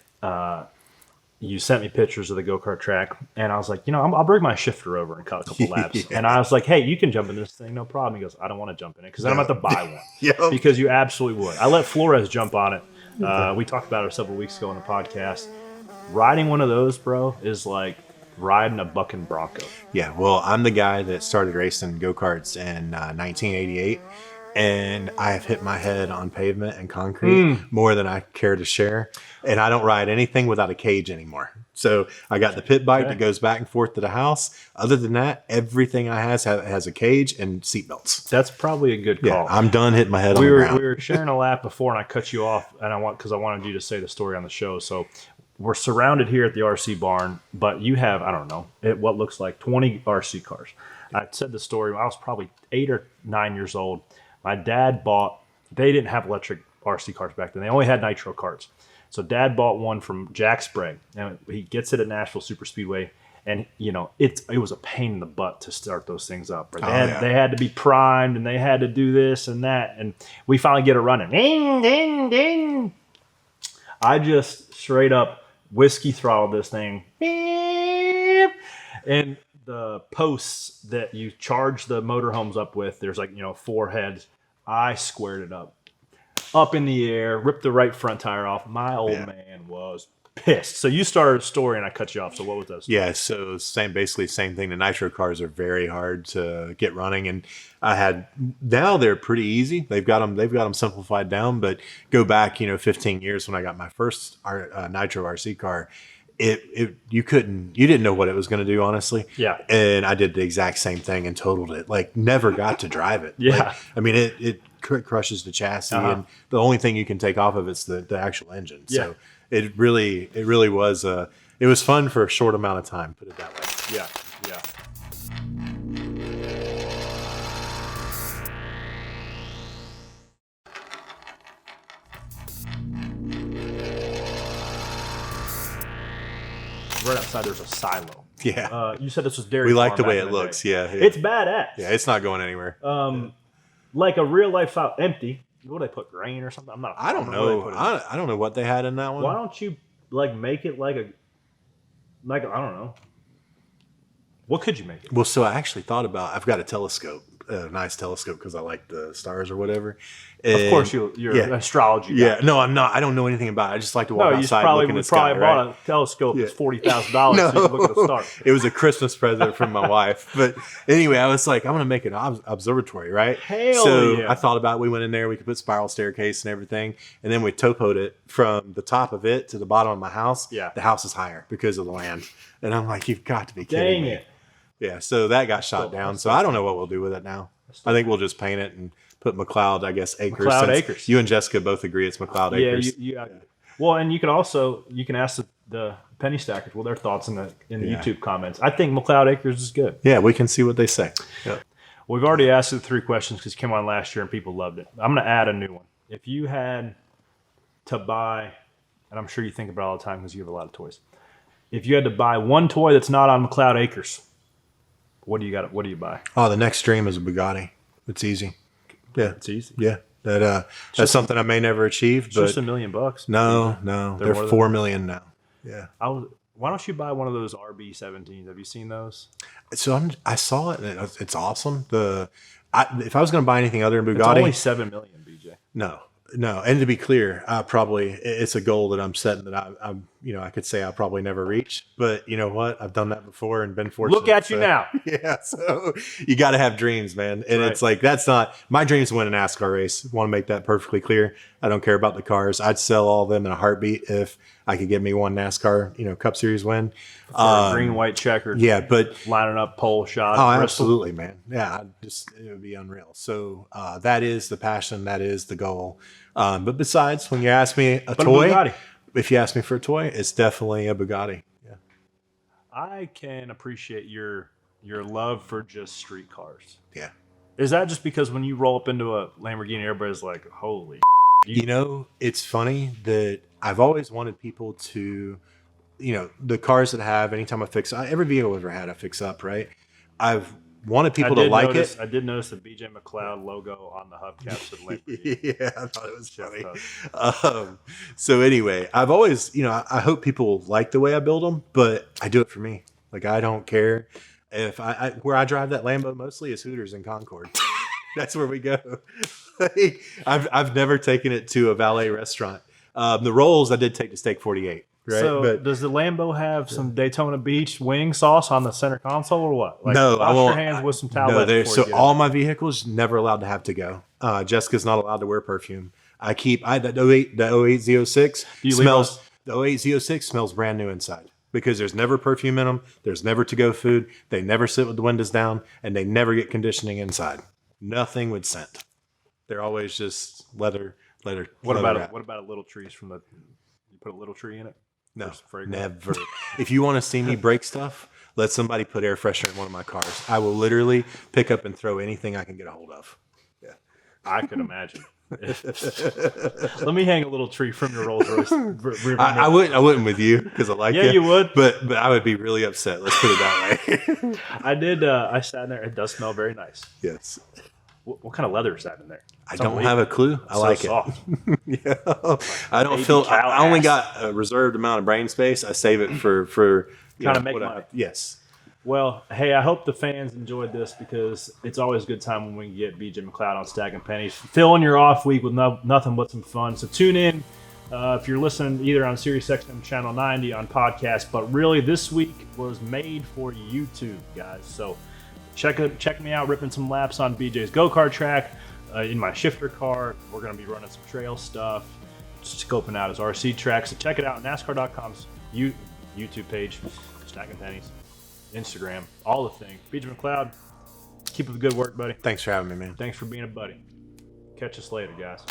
you sent me pictures of the go-kart track, and I was like, I'll bring my shifter over and cut a couple laps. Yeah. And I was like, hey, you can jump in this thing, no problem. He goes, I don't want to jump in it because then I'm about to buy one. Yep. Because you absolutely would. I let Flores jump on it. We talked about it several weeks ago on the podcast. Riding one of those, bro, is like riding a bucking Bronco. Yeah, well, I'm the guy that started racing go-karts in 1988, and I have hit my head on pavement and concrete more than I care to share, and I don't ride anything without a cage anymore. So I got the pit bike that goes back and forth to the house. Other than that, everything I has a cage and seatbelts. That's probably a good call. Yeah, I'm done hitting my head on the ground. We were sharing a lap before, and I cut you off, and because I wanted you to say the story on the show. So we're surrounded here at the RC barn, but you have, I don't know, what looks like 20 RC cars. I said the story. I was probably 8 or 9 years old. My dad they didn't have electric RC cars back then. They only had nitro carts. So Dad bought one from Jack Sprague, and he gets it at Nashville Super Speedway. And, it was a pain in the butt to start those things up. Right? They had to be primed, and they had to do this and that. And we finally get it running. Ding, ding, ding. I just straight up whiskey throttled this thing. Beep. And the posts that you charge the motorhomes up with, there's 4 heads. I squared it up in the air, ripped the right front tire off. My old man was pissed. So you started a story and I cut you off. So what was that story? Yeah, so basically same thing. The nitro cars are very hard to get running, and now they're pretty easy. They've got them simplified down. But go back, 15 years when I got my first nitro RC car. You didn't know what it was going to do, honestly. Yeah. And I did the exact same thing and totaled it. Like, never got to drive it. Yeah. It crushes the chassis, and the only thing you can take off of it's the actual engine. Yeah. So it really was it was fun for a short amount of time, put it that way. Yeah. Yeah. Right outside there's a silo. Yeah. You said this was dairy We farm like the back way in it the looks. day. Yeah. It's badass. Yeah, it's not going anywhere. Like a real life file, empty. What do they put, grain or something? I don't know. I don't know what they had in that one. Why don't you make it like a I don't know. What could you make it? Well, so I actually thought about, I've got a telescope, a nice telescope, because I like the stars or whatever. And of course, you're an astrology guy. Yeah, no, I'm not. I don't know anything about it. I just like to walk outside looking at the sky. We probably bought a telescope that's $40,000 so you can look at the stars. It was a Christmas present from my wife. But anyway, I was like, I'm going to make an observatory, right? I thought about it. We went in there. We could put spiral staircase and everything. And then we topoed it from the top of it to the bottom of my house. Yeah. The house is higher because of the land. And I'm like, you've got to be kidding me. Dang it. Yeah, so that got shot down. So I don't know what we'll do with it now. I think we'll just paint it and put McLeod, I guess, Acres. McLeod Acres. You and Jessica both agree it's McLeod Acres. Well, and you can ask the penny stackers their thoughts in the YouTube comments. I think McLeod Acres is good. Yeah, we can see what they say. Yeah. We've already asked the 3 questions because it came on last year and people loved it. I'm going to add a new one. If you had to buy, and I'm sure you think about it all the time because you have a lot of toys. If you had to buy one toy that's not on McLeod Acres, what do you buy? Oh, the next dream is a Bugatti. It's easy. Yeah, it's easy. Yeah, that's something I may never achieve. It's but just $1 million. No, they're $4 million now. Yeah. Why don't you buy one of those RB17s? Have you seen those? So I saw it, and it's awesome. If I was going to buy anything other than It's Bugatti, only $7 million, BJ. No, and to be clear, it's a goal that I'm setting that I could say I'll probably never reach. But you know what? I've done that before and been fortunate. Look at you now. Yeah, so you got to have dreams, man. And It's like, that's not my dreams to win a NASCAR race. Want to make that perfectly clear. I don't care about the cars. I'd sell all of them in a heartbeat if I could get me one NASCAR, Cup Series win. Green, white, checkered. Yeah, but lining up pole shot. Oh, absolutely, man. Yeah, it would be unreal. So that is the passion. That is the goal. But besides, when you ask me a toy, if you ask me for a toy, it's definitely a Bugatti. Yeah. I can appreciate your love for just street cars. Yeah. Is that just because when you roll up into a Lamborghini, everybody's like, holy it's funny that I've always wanted people to, the cars that have, anytime I fix, every vehicle I've ever had, I fix up, right? I've wanted people to like it. I did notice the BJ McLeod logo on the hubcaps of Lamborghini. Yeah, I thought it was funny. So anyway, I've always, I hope people like the way I build them, but I do it for me. Like, I don't care if where I drive that Lambo mostly is Hooters and Concord. That's where we go. Like, I've never taken it to a valet restaurant. The rolls I did take to Steak 48. Right? So does the Lambo have some Daytona Beach wing sauce on the center console or what? Like, no, I wash won't. your hands with some towel. No, so all my vehicles never allowed to have to go. Jessica's not allowed to wear perfume. The 08 Z06 smells. The 08 Z06 smells brand new inside because there's never perfume in them. There's never to go food. They never sit with the windows down, and they never get conditioning inside. Nothing with scent. They're always just leather. What about a little trees from the? You put a little tree in it. No, never. If you want to see me break stuff, let somebody put air freshener in one of my cars. I will literally pick up and throw anything I can get a hold of. Yeah, I could imagine. Let me hang a little tree from your Rolls Royce. I wouldn't with you because I like it. Yeah, you would. But I would be really upset. Let's put it that way. I did. I sat in there. It does smell very nice. Yes. What kind of leather is that in there? I don't have a clue. I like soft. It. Yeah. I don't feel. I only got a reserved amount of brain space. I save it for kind of make money. Yes. Well, hey, I hope the fans enjoyed this because it's always a good time when we can get BJ McLeod on Stacking Pennies. Filling your off week with nothing but some fun. So tune in if you're listening either on Sirius XM Channel 90 on podcast. But really, this week was made for YouTube, guys. So check me out, ripping some laps on BJ's go-kart track. In my shifter car, we're going to be running some trail stuff, scoping out his RC track. So check it out, NASCAR.com's YouTube page, Stacking Pennies, Instagram, all the things. BJ McLeod, keep up the good work, buddy. Thanks for having me, man. Thanks for being a buddy. Catch us later, guys.